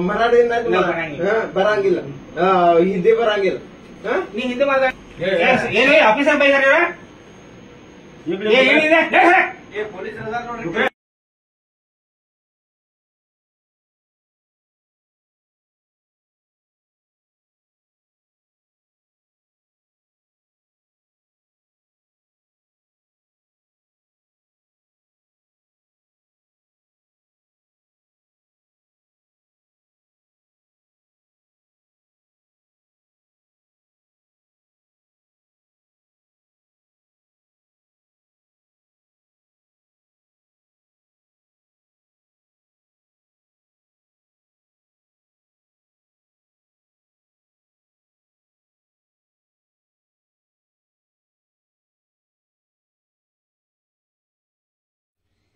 ಮರಾಠಿ ಬರಂಗಿಲ್ಲ, ಹಿಂದಿ ಬರಂಗಿಲ್ಲ. ನೀ ಹಿಂದಿ ಮಾತಾಡ ಏನು ಆಫೀಸರ್ ಬೈದಾರ ಏನಿದೆ ಪೊಲೀಸ್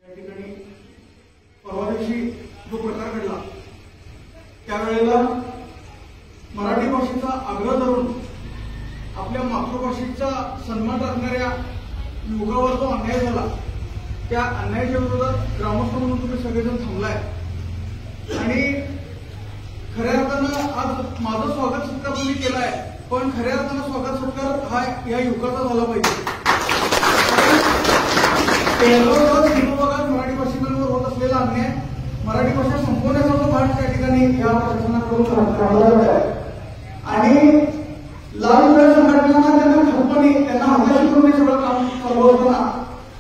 या ठिकाणी परवा दिवशी जो प्रकार घडला त्यावेळेला मराठी भाषेचा आग्रह धरून आपल्या मातृभाषेचा सन्मान राखणाऱ्या युवकावर जो अन्याय झाला त्या अन्यायाच्या विरोधात ग्रामस्थ म्हणून तुम्ही सगळेजण थांबलाय आणि खऱ्या अर्थानं आज माझं स्वागत सत्कार तुम्ही केलाय, पण खऱ्या अर्थानं स्वागत सत्कार हा या युवकाचा झाला पाहिजे. मराठी भाषिकांवर होत असलेला अन्याय, मराठी भाषा संपवण्याचा जो भाग त्या ठिकाणी या प्रशासनाकडून आणि लाल संघटनांना त्यांना खपणी त्यांना हाताशी करून हे सगळं काम चालू असताना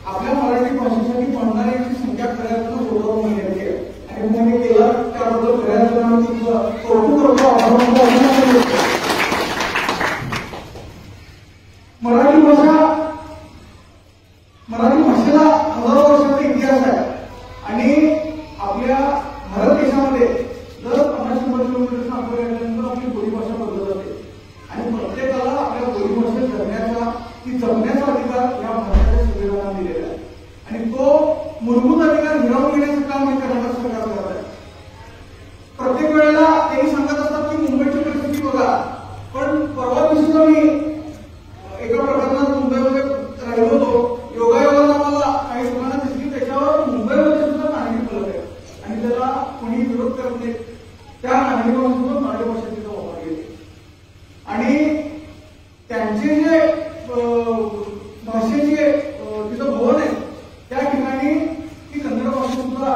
आपल्या मराठी भाषेसाठी पडणाऱ्यांची संख्या खऱ्या अर्थानं 16 महिन्याची आहे आणि त्यांनी केलं त्याबद्दल खऱ्या अर्थानं तुमचं कौतुक करतो. मराठी भाषेला हजारो वर्षाचा इतिहास आहे आणि आपल्या भारत देशामध्ये दर 50-100 किलोमीटरचा अंतर गेल्यानंतर आपली बोलीभाषा बदलत जाते आणि प्रत्येकाला आपल्या बोलीभाषेत जगण्याचा ती जगण्याचा अधिकार या भारताच्या संविधानाने दिलेला आहे आणि तो मूलभूत अधिकार हिरावून घेण्याचं काम हे कर्नाटक सरकार करत आहे. प्रत्येक वेळेला त्यांनी सांगत असतात की मुंबईची परिस्थिती बघा, पण परवा दिवशीचा मी एका प्रकरणात मुंबईमध्ये राहिलो होतो. योगायोगाला आम्हाला काही लोकांना दिसली त्याच्यावर मुंबईमध्ये सुद्धा नागरिक फलक आहे आणि त्याला कोणी विरोध करत नाही. त्या नागरिकांना सुद्धा मराठी भाषा तिथं वापरली गेली आणि त्यांचे जे भाषेचे तिथं भवन आहे त्या ठिकाणी ती कन्नड भाषा सुद्धा